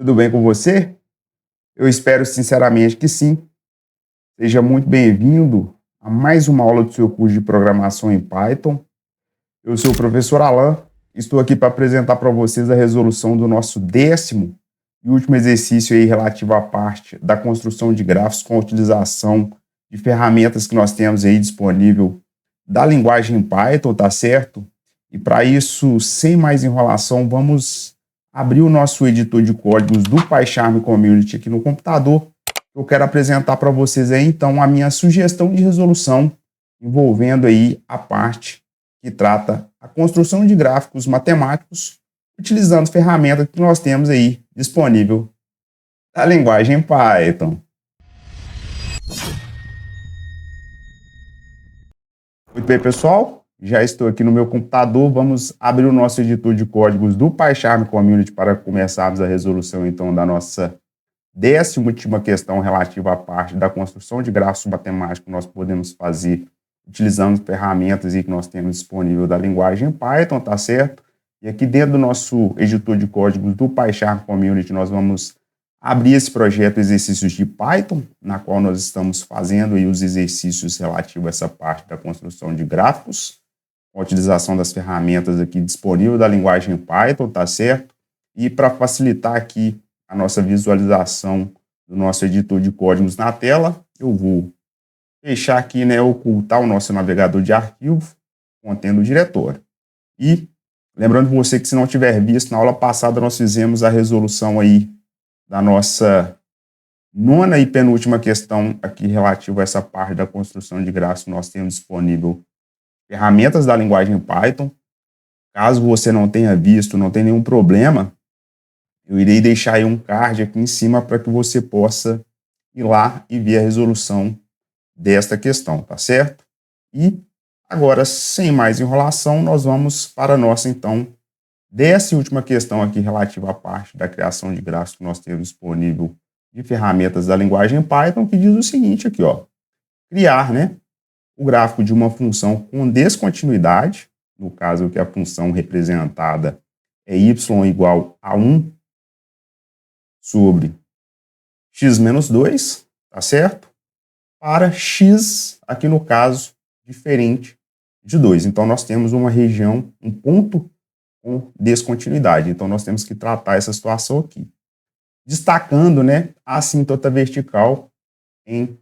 Tudo bem com você? Eu espero sinceramente que sim. Seja muito bem-vindo a mais uma aula do seu curso de programação em Python. Eu sou o professor Alan. Estou aqui para apresentar para vocês a resolução do nosso 10º e último exercício aí relativo à parte da construção de gráficos com a utilização de ferramentas que nós temos aí disponível da linguagem Python, tá certo? E para isso, sem mais enrolação, vamos abrir o nosso editor de códigos do PyCharm Community aqui no computador. Eu quero apresentar para vocês aí, então, a minha sugestão de resolução envolvendo aí a parte que trata a construção de gráficos matemáticos utilizando ferramentas que nós temos aí disponível da linguagem Python. Muito bem, pessoal, já estou aqui no meu computador. Vamos abrir o nosso editor de códigos do PyCharm Community para começarmos a resolução, então, da nossa 10ª última questão relativa à parte da construção de gráficos matemáticos que nós podemos fazer utilizando ferramentas aí que nós temos disponível da linguagem Python, tá certo? E aqui dentro do nosso editor de códigos do PyCharm Community nós vamos abrir esse projeto Exercícios de Python, na qual nós estamos fazendo aí os exercícios relativos a essa parte da construção de gráficos, com a utilização das ferramentas aqui disponíveis da linguagem Python, tá certo? E para facilitar aqui a nossa visualização do nosso editor de códigos na tela, eu vou fechar aqui, né, ocultar o nosso navegador de arquivo contendo o diretório. E lembrando você que se não tiver visto, na aula passada nós fizemos a resolução aí da nossa 9ª e penúltima questão aqui relativa a essa parte da construção de gráficos. Nós temos disponível ferramentas da linguagem Python. Caso você não tenha visto, não tem nenhum problema, eu irei deixar aí um card aqui em cima para que você possa ir lá e ver a resolução desta questão, tá certo? E agora, sem mais enrolação, nós vamos para a nossa, então, 10ª e última questão aqui relativa à parte da criação de gráficos que nós temos disponível de ferramentas da linguagem Python, que diz o seguinte aqui, ó. Criar, né, o gráfico de uma função com descontinuidade, no caso que a função representada é y igual a 1 sobre x menos 2, tá certo? Para x, aqui no caso, diferente de 2. Então, nós temos uma região, um ponto com descontinuidade. Então, nós temos que tratar essa situação aqui. Destacando, né, a assíntota vertical em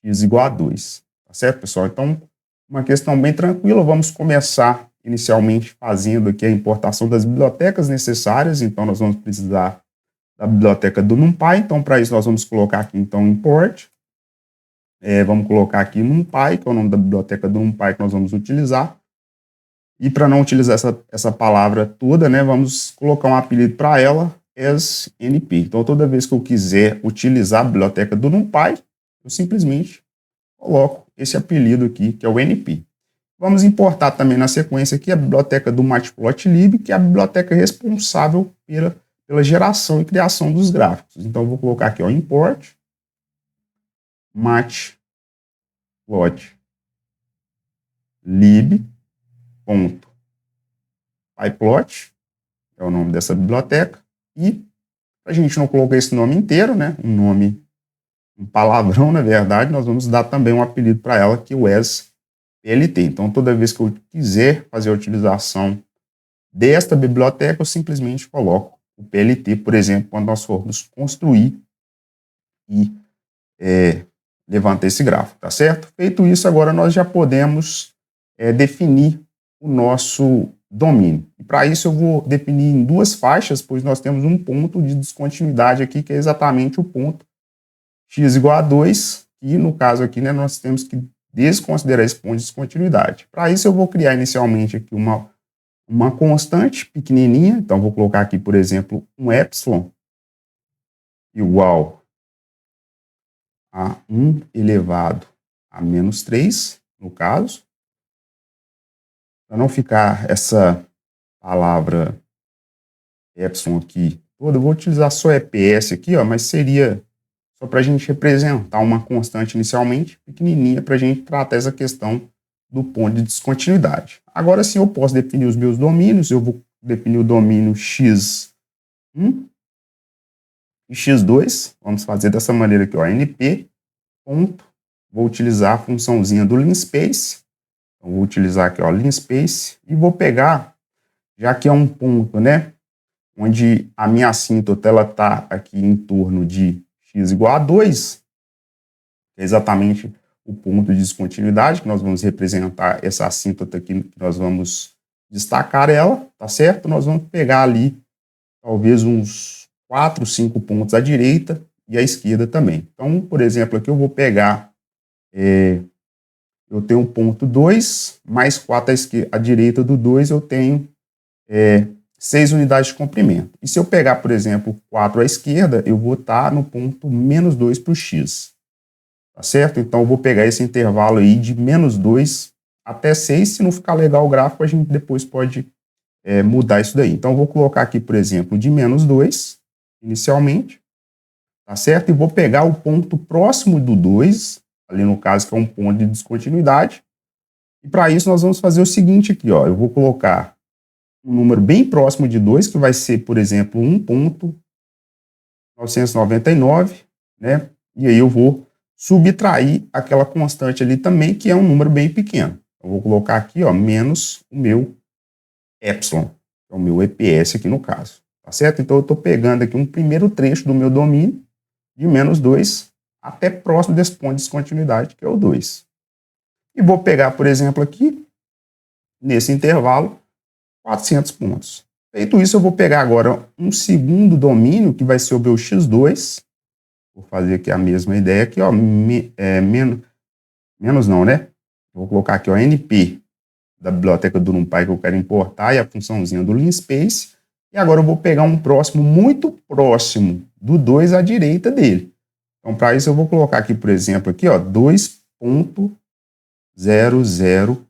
x igual a 2. Tá certo, pessoal? Então, uma questão bem tranquila. Vamos começar inicialmente fazendo aqui a importação das bibliotecas necessárias. Então, nós vamos precisar da biblioteca do NumPy. Então, para isso, nós vamos colocar aqui, então, import. Vamos colocar aqui NumPy, que é o nome da biblioteca do NumPy que nós vamos utilizar. E para não utilizar essa palavra toda, né, vamos colocar um apelido para ela, as np. Então, toda vez que eu quiser utilizar a biblioteca do NumPy, eu simplesmente coloco esse apelido aqui, que é o np. Vamos importar também na sequência aqui a biblioteca do Matplotlib, que é a biblioteca responsável pela geração e criação dos gráficos. Então, eu vou colocar aqui, ó, import matplotlib.pyplot, é o nome dessa biblioteca, e a gente não colocar esse nome inteiro, né, um palavrão, na verdade, nós vamos dar também um apelido para ela, que é o as.plt. Então, toda vez que eu quiser fazer a utilização desta biblioteca, eu simplesmente coloco o plt, por exemplo, quando nós formos construir e levantar esse gráfico, tá certo? Feito isso, agora nós já podemos definir o nosso domínio. E para isso eu vou definir em duas faixas, pois nós temos um ponto de descontinuidade aqui, que é exatamente o ponto x igual a 2, e no caso aqui, né, nós temos que desconsiderar esse ponto de descontinuidade. Para isso eu vou criar inicialmente aqui uma constante pequenininha, então vou colocar aqui, por exemplo, um epsilon igual a 1 elevado a menos 3, no caso. Para não ficar essa palavra epsilon aqui toda, eu vou utilizar só EPS aqui, ó, mas seria só para a gente representar uma constante inicialmente pequenininha para a gente tratar essa questão do ponto de descontinuidade. Agora sim eu posso definir os meus domínios. Eu vou definir o domínio x1 E x2, vamos fazer dessa maneira aqui, ó, np, ponto, vou utilizar a funçãozinha do linspace, então vou utilizar aqui, ó, linspace, e vou pegar, já que é um ponto, né, onde a minha assíntota, ela tá aqui em torno de x igual a 2, que é exatamente o ponto de descontinuidade, que nós vamos representar essa assíntota aqui, que nós vamos destacar ela, tá certo? Nós vamos pegar ali, talvez uns 4, 5 pontos à direita e à esquerda também. Então, por exemplo, aqui eu vou pegar, eu tenho um ponto 2, mais 4 à direita do 2, eu tenho 6 unidades de comprimento. E se eu pegar, por exemplo, 4 à esquerda, eu vou estar no ponto menos 2 para o x. Tá certo? Então, eu vou pegar esse intervalo aí de menos 2 até 6. Se não ficar legal o gráfico, a gente depois pode mudar isso daí. Então, eu vou colocar aqui, por exemplo, de menos 2, inicialmente. Tá certo? E vou pegar o ponto próximo do 2, ali no caso, que é um ponto de descontinuidade. E para isso, nós vamos fazer o seguinte aqui, ó. Eu vou colocar um número bem próximo de 2, que vai ser, por exemplo, 1.999, né? E aí eu vou subtrair aquela constante ali também, que é um número bem pequeno. Eu vou colocar aqui, ó, menos o meu epsilon, que é o meu EPS aqui no caso, tá certo? Então eu estou pegando aqui um primeiro trecho do meu domínio, de menos 2 até próximo desse ponto de descontinuidade, que é o 2. E vou pegar, por exemplo, aqui, nesse intervalo, 400 pontos. Feito isso, eu vou pegar agora um segundo domínio, que vai ser o meu x2. Vou fazer aqui a mesma ideia aqui, ó, menos não, né? Vou colocar aqui, ó, np, da biblioteca do NumPy que eu quero importar, e a funçãozinha do linspace. E agora eu vou pegar um próximo muito próximo do 2 à direita dele. Então, para isso, eu vou colocar aqui, por exemplo, aqui, ó, 2.001.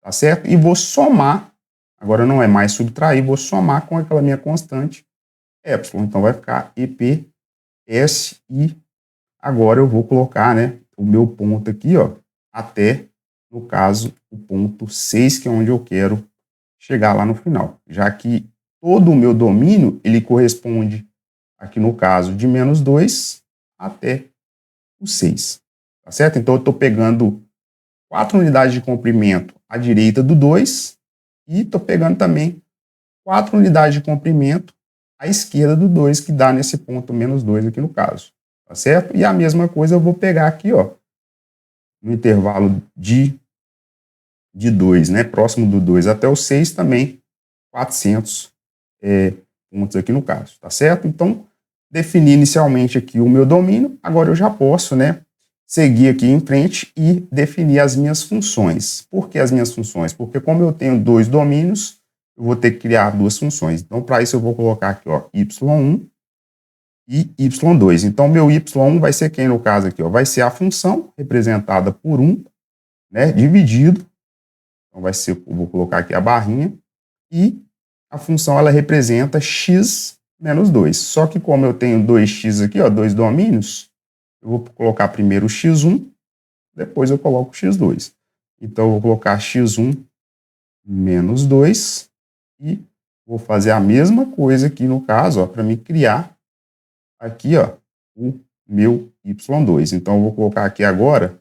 Tá certo? E vou somar, agora não é mais subtrair, vou somar com aquela minha constante epsilon. Então, vai ficar EPS e agora eu vou colocar, né, o meu ponto aqui, ó, até, no caso, o ponto 6, que é onde eu quero chegar lá no final. Já que todo o meu domínio, ele corresponde, aqui no caso, de menos 2 até o 6. Tá certo? Então, eu estou pegando 4 unidades de comprimento à direita do 2 e estou pegando também 4 unidades de comprimento à esquerda do 2, que dá nesse ponto menos 2 aqui no caso. Tá certo? E a mesma coisa eu vou pegar aqui, ó, no intervalo de 2, né, próximo do 2 até o 6 também, 400 pontos aqui no caso, tá certo? Então, defini inicialmente aqui o meu domínio, agora eu já posso, né, seguir aqui em frente e definir as minhas funções. Por que as minhas funções? Porque como eu tenho 2 domínios, eu vou ter que criar 2 funções. Então, para isso eu vou colocar aqui, ó, y1 e y2. Então, meu y1 vai ser quem no caso aqui, ó? Vai ser a função representada por 1, né, dividido. Então, vai ser, eu vou colocar aqui a barrinha, e a função ela representa x menos 2. Só que como eu tenho 2x aqui, ó, 2 domínios, eu vou colocar primeiro o x1, depois eu coloco o x2. Então, eu vou colocar x1 menos 2 e vou fazer a mesma coisa aqui no caso, para me criar aqui, ó, o meu y2. Então, eu vou colocar aqui agora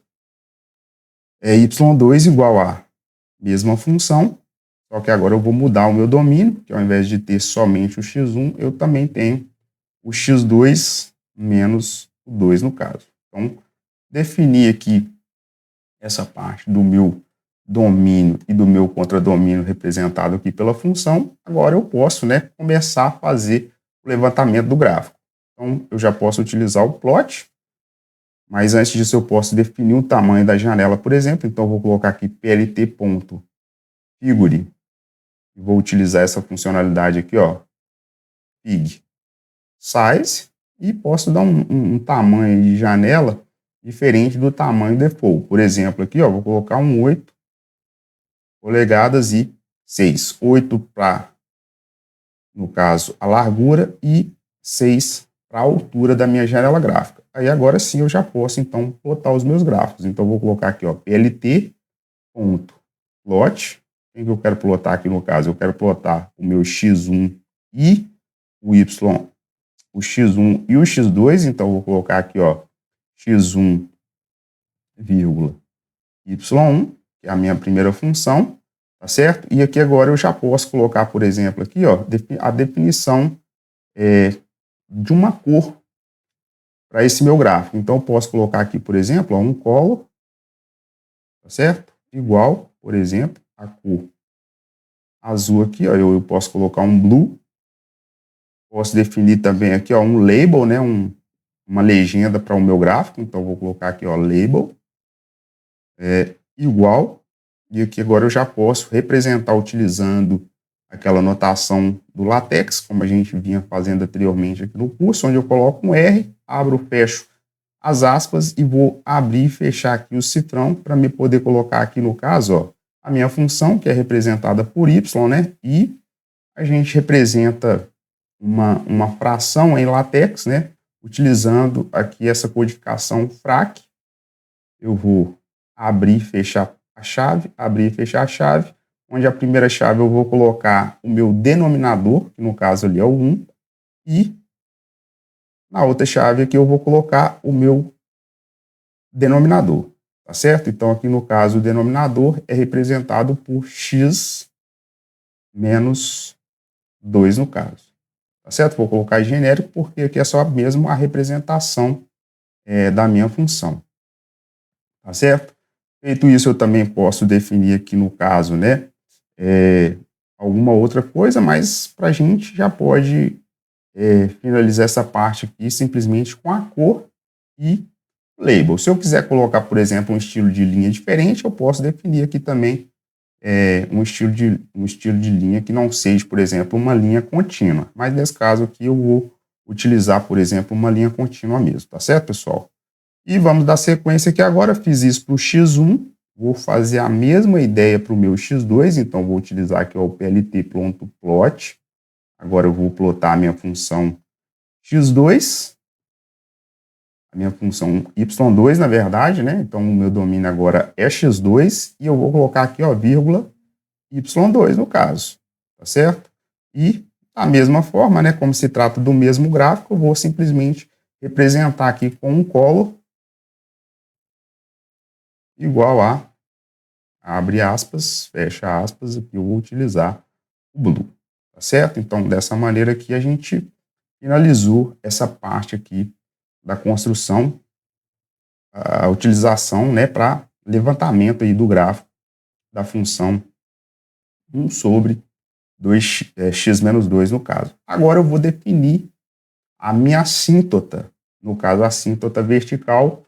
y2 igual a mesma função, só que agora eu vou mudar o meu domínio, que ao invés de ter somente o x1, eu também tenho o x2 menos o 2 no caso. Então, definir aqui essa parte do meu domínio e do meu contradomínio representado aqui pela função, agora eu posso, né, começar a fazer o levantamento do gráfico. Então, eu já posso utilizar o plot, mas antes disso eu posso definir o tamanho da janela, por exemplo. Então, eu vou colocar aqui plt.figure e vou utilizar essa funcionalidade aqui, ó, fig size, e posso dar um tamanho de janela diferente do tamanho default. Por exemplo, aqui, ó, vou colocar um 8 polegadas e 6. 8 para, no caso, a largura e 6 para a altura da minha janela gráfica. Aí agora sim eu já posso, então, plotar os meus gráficos. Então, eu vou colocar aqui, ó, plt.plot. Quem que eu quero plotar aqui no caso? Eu quero plotar o meu x1 e o y2 o x1 e o x2, então vou colocar aqui, ó, x1, vírgula, y1, que é a minha primeira função, tá certo? E aqui agora eu já posso colocar, por exemplo, aqui, ó, a definição de uma cor para esse meu gráfico. Então eu posso colocar aqui, por exemplo, ó, um color, tá certo? Igual, por exemplo, a cor azul aqui, ó, eu posso colocar um blue. Posso definir também aqui, ó, um label, né, uma legenda para o meu gráfico. Então vou colocar aqui, ó, label igual. E aqui agora eu já posso representar utilizando aquela notação do LaTeX, como a gente vinha fazendo anteriormente aqui no curso, onde eu coloco um R, abro, fecho as aspas e vou abrir e fechar aqui o cifrão para me poder colocar aqui no caso, ó, a minha função, que é representada por Y, né? E a gente representa uma fração em LaTeX, né? Utilizando aqui essa codificação frac. Eu vou abrir e fechar a chave, abrir e fechar a chave, onde a primeira chave eu vou colocar o meu denominador, que no caso ali é o 1, e na outra chave aqui eu vou colocar o meu denominador, tá certo? Então aqui no caso o denominador é representado por x menos 2 no caso, tá certo? Vou colocar genérico porque aqui é só mesmo a representação da minha função, tá certo? Feito isso, eu também posso definir aqui no caso, né, alguma outra coisa, mas para a gente já pode finalizar essa parte aqui simplesmente com a cor e label. Se eu quiser colocar, por exemplo, um estilo de linha diferente, eu posso definir aqui também um estilo de linha que não seja, por exemplo, uma linha contínua. Mas nesse caso aqui eu vou utilizar, por exemplo, uma linha contínua mesmo, tá certo, pessoal? E vamos dar sequência aqui agora. Fiz isso para o x1, vou fazer a mesma ideia para o meu x2, então vou utilizar aqui o plt.plot. Agora eu vou plotar a minha função x2, a minha função y2, na verdade, né? Então o meu domínio agora é x2 e eu vou colocar aqui, ó, vírgula, y2 no caso, tá certo? E da mesma forma, né, como se trata do mesmo gráfico, eu vou simplesmente representar aqui com um color igual a, abre aspas, fecha aspas, aqui eu vou utilizar o blue, tá certo? Então, dessa maneira aqui, a gente finalizou essa parte aqui da construção, a utilização, né, para levantamento aí do gráfico da função 1 sobre 2, x menos 2 no caso. Agora eu vou definir a minha assíntota, no caso a assíntota vertical,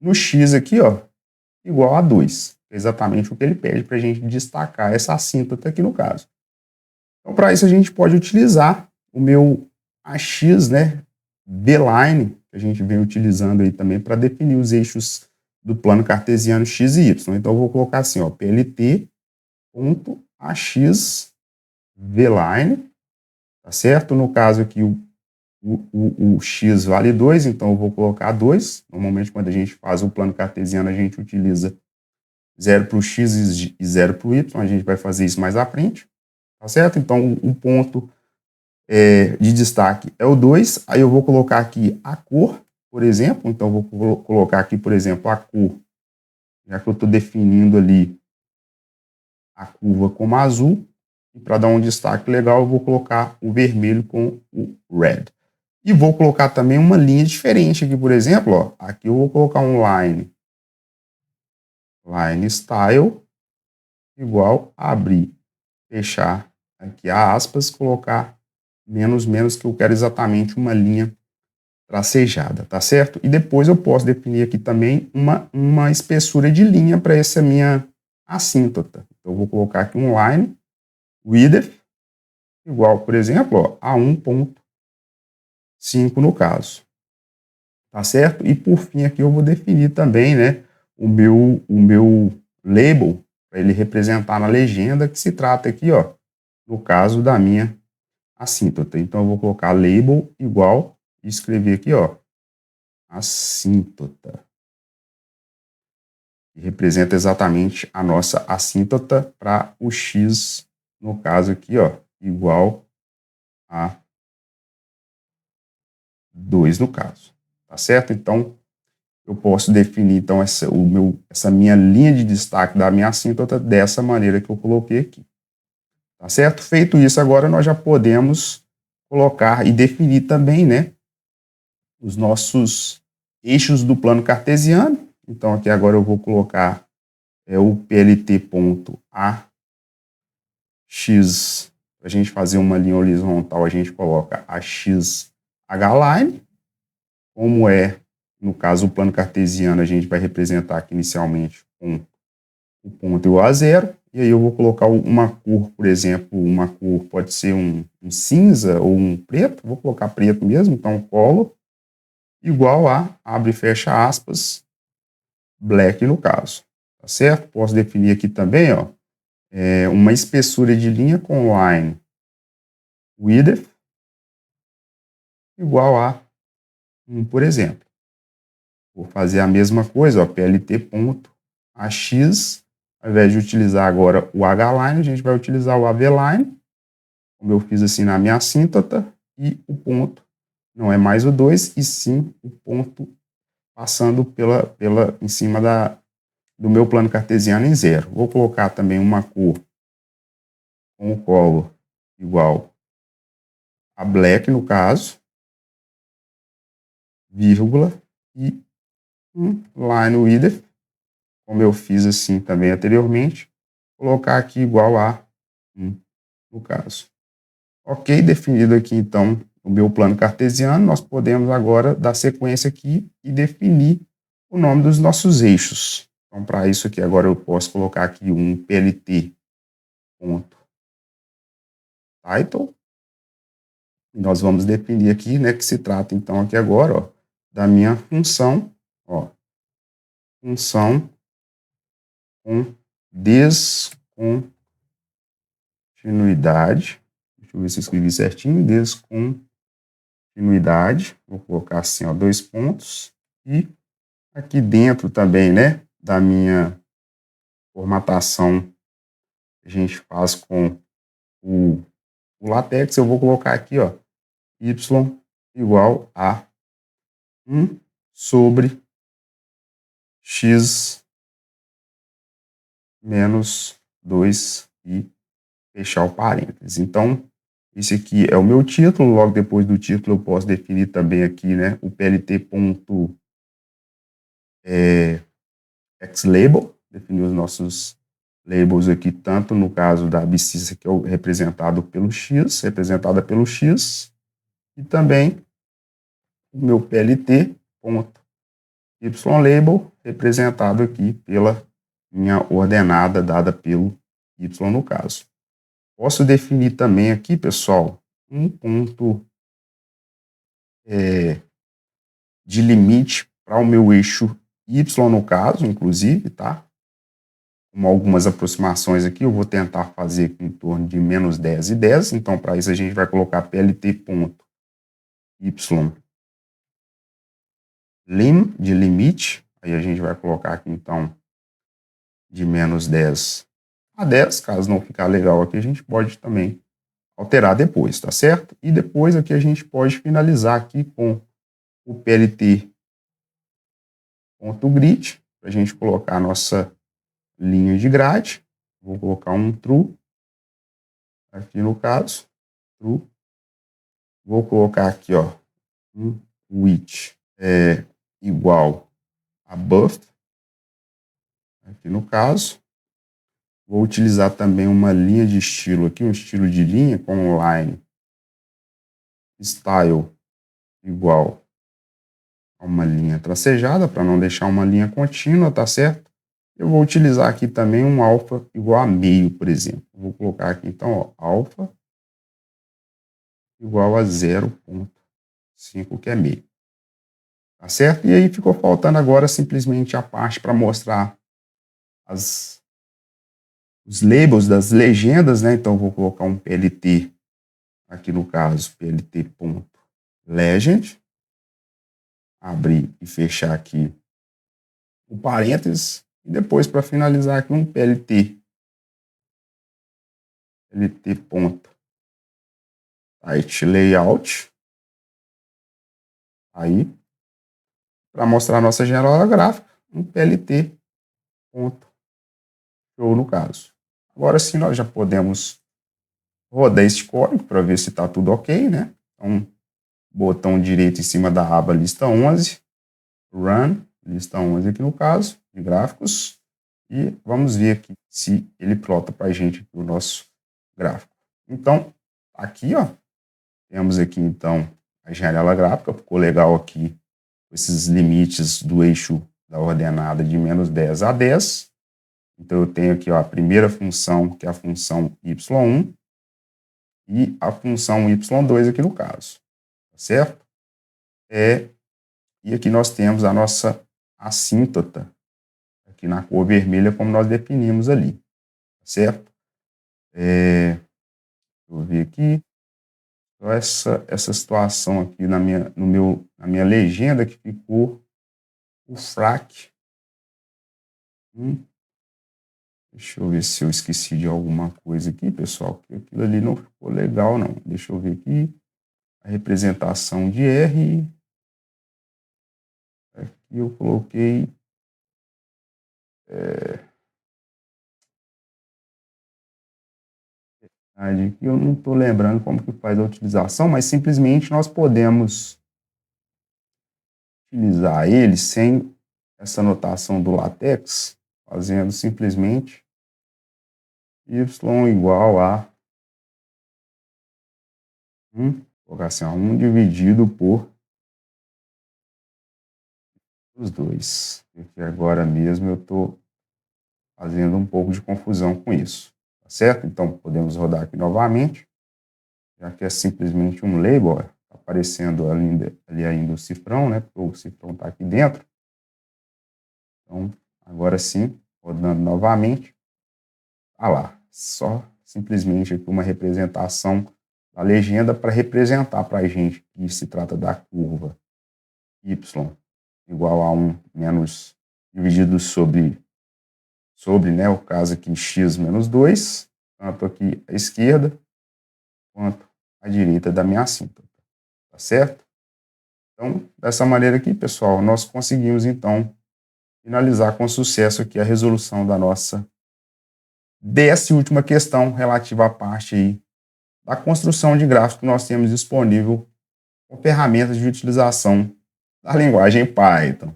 no x aqui, ó, igual a 2. Exatamente o que ele pede para a gente destacar essa assíntota aqui no caso. Então, para isso a gente pode utilizar o meu AX, né, B-line, que a gente vem utilizando aí também para definir os eixos do plano cartesiano x e y. Então, eu vou colocar assim, ó, plt.ax V-line, tá certo? No caso aqui, o x vale 2, então eu vou colocar 2. Normalmente, quando a gente faz o plano cartesiano, a gente utiliza 0 para o x e 0 para o y, a gente vai fazer isso mais à frente, tá certo? Então, o ponto de destaque é o 2, aí eu vou colocar aqui a cor, por exemplo, então eu vou colocar aqui, por exemplo, a cor, já que eu estou definindo ali a curva como azul, e para dar um destaque legal, eu vou colocar o vermelho com o red. E vou colocar também uma linha diferente aqui, por exemplo, ó, aqui eu vou colocar um line style, igual a abrir, fechar aqui a aspas, colocar menos, que eu quero exatamente uma linha tracejada, tá certo? E depois eu posso definir aqui também uma espessura de linha para essa minha assíntota. Então eu vou colocar aqui um line width igual, por exemplo, ó, a 1.5 no caso, tá certo? E por fim aqui eu vou definir também, né, o meu label para ele representar na legenda, que se trata aqui, ó, no caso da minha assíntota. Então eu vou colocar label igual e escrever aqui, ó, assíntota. Que representa exatamente a nossa assíntota para o x, no caso aqui, ó, igual a 2 no caso, tá certo? Então, eu posso definir então essa minha linha de destaque da minha assíntota dessa maneira que eu coloquei aqui, tá certo? Feito isso, agora nós já podemos colocar e definir também, né, os nossos eixos do plano cartesiano. Então, aqui agora eu vou colocar o PLT ponto AX. Para a gente fazer uma linha horizontal, a gente coloca a XH line. Como no caso, o plano cartesiano, a gente vai representar aqui inicialmente com o ponto igual a zero. E aí eu vou colocar uma cor, por exemplo, uma cor pode ser um cinza ou um preto. Vou colocar preto mesmo, então color igual a, abre e fecha aspas, black no caso, tá certo? Posso definir aqui também, ó, uma espessura de linha com line width igual a 1, por exemplo. Vou fazer a mesma coisa, ó, PLT ponto AX, ao invés de utilizar agora o H-line, a gente vai utilizar o AV-line, como eu fiz assim na minha assíntota, e o ponto não é mais o 2, e sim o ponto passando em cima do meu plano cartesiano em zero. Vou colocar também uma cor com o color igual a black, no caso, vírgula, e um line width, como eu fiz assim também anteriormente, colocar aqui igual a 1, no caso. Ok, definido aqui então o meu plano cartesiano, nós podemos agora dar sequência aqui e definir o nome dos nossos eixos. Então, para isso aqui agora eu posso colocar aqui um PLT ponto title. E nós vamos definir aqui, né, que se trata então aqui agora, ó, da minha função, ó, função com descontinuidade. Deixa eu ver se eu escrevi certinho. Descontinuidade. Vou colocar assim, ó, 2 pontos. E aqui dentro também, né, da minha formatação que a gente faz com o LaTeX, eu vou colocar aqui, ó, y igual a 1 sobre x menos 2 e fechar o parênteses. Então, esse aqui é o meu título. Logo depois do título eu posso definir também aqui, né, o PLT.xLabel, definir os nossos labels aqui, tanto no caso da abscissa, que é representada pelo x, e também o meu PLT.ylabel, representado aqui pela minha ordenada dada pelo y no caso. Posso definir também aqui, pessoal, um ponto de limite para o meu eixo y no caso, inclusive, tá? Com algumas aproximações aqui, eu vou tentar fazer aqui em torno de menos 10 e 10. Então, para isso, a gente vai colocar PLT.y lim, de limite. Aí a gente vai colocar aqui, então, de menos 10 a 10. Caso não ficar legal aqui, a gente pode também alterar depois, tá certo? E depois aqui a gente pode finalizar aqui com o PLT.grid, para a gente colocar a nossa linha de grade. Vou colocar um true, aqui no caso, true. Vou colocar aqui, ó, um width igual a buff, aqui no caso. Vou utilizar também uma linha de estilo aqui, um estilo de linha com line style igual a uma linha tracejada, para não deixar uma linha contínua, tá certo? Eu vou utilizar aqui também um alfa igual a meio, por exemplo. Vou colocar aqui, então, ó, alfa igual a 0,5, que é meio. Tá certo? E aí ficou faltando agora simplesmente a parte para mostrar os labels das legendas, né? Então, vou colocar um PLT, aqui no caso, PLT.legend. Abrir e fechar aqui o parênteses. E depois, para finalizar aqui, um PLT. PLT.TightLayout. Aí, para mostrar a nossa janela gráfica, um PLT, ponto, show no caso. Agora sim, nós já podemos rodar este código para ver se está tudo ok, né? Então, botão direito em cima da aba lista 11, Run, lista 11 aqui no caso, de gráficos, e vamos ver aqui se ele plota para a gente o nosso gráfico. Então, aqui, ó, temos aqui então a janela gráfica, ficou legal aqui, esses limites do eixo da ordenada de menos 10 a 10. Então, eu tenho aqui ó, a primeira função, que é a função y1, e a função y2 aqui no caso, tá certo? E aqui nós temos a nossa assíntota, aqui na cor vermelha, como nós definimos ali, tá certo? Deixa eu ver aqui. Então, essa situação aqui na minha legenda que ficou o frac. Deixa eu ver se eu esqueci de alguma coisa aqui, pessoal, que aquilo ali não ficou legal, não. Deixa eu ver aqui. A representação de R. Aqui eu coloquei... Aqui eu não estou lembrando como que faz a utilização, mas simplesmente nós podemos utilizar ele sem essa notação do LaTeX, fazendo simplesmente y igual a 1, colocar assim, 1 dividido por os dois. Porque agora mesmo eu estou fazendo um pouco de confusão com isso, tá certo? Então podemos rodar aqui novamente, já que é simplesmente um label, ó, tá aparecendo ali ainda o cifrão, né? Porque o cifrão está aqui dentro. Então agora sim, rodando novamente, tá lá, só simplesmente aqui uma representação da legenda para representar para a gente que se trata da curva y igual a 1 menos dividido sobre né, o caso aqui x menos 2, tanto aqui à esquerda quanto à direita da minha assíntota, tá certo? Então, dessa maneira aqui, pessoal, nós conseguimos então finalizar com sucesso aqui a resolução da nossa 10ª última questão relativa à parte aí da construção de gráfico que nós temos disponível com ferramentas de utilização da linguagem Python.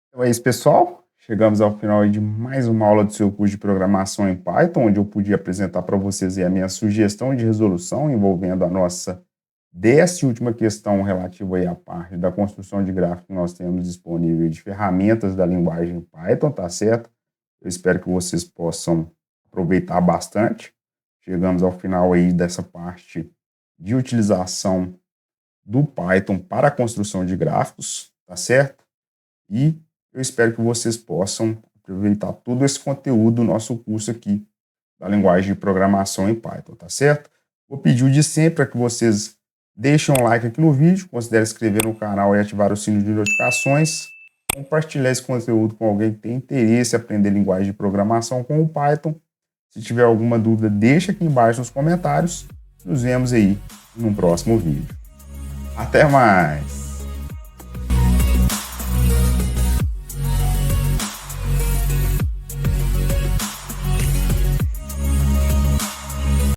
Então é isso, pessoal. Chegamos ao final de mais uma aula do seu curso de programação em Python, onde eu pude apresentar para vocês a minha sugestão de resolução envolvendo a nossa 10ª última questão relativa aí à parte da construção de gráfico que nós temos disponível de ferramentas da linguagem Python, tá certo? Eu espero que vocês possam aproveitar bastante. Chegamos ao final aí dessa parte de utilização do Python para a construção de gráficos, tá certo? E eu espero que vocês possam aproveitar todo esse conteúdo do nosso curso aqui da linguagem de programação em Python, tá certo? Vou pedir o de sempre para que vocês deixem um like aqui no vídeo, considerem se inscrever no canal e ativar o sino de notificações, compartilhar esse conteúdo com alguém que tem interesse em aprender linguagem de programação com o Python. Se tiver alguma dúvida, deixa aqui embaixo nos comentários. Nos vemos aí num próximo vídeo. Até mais!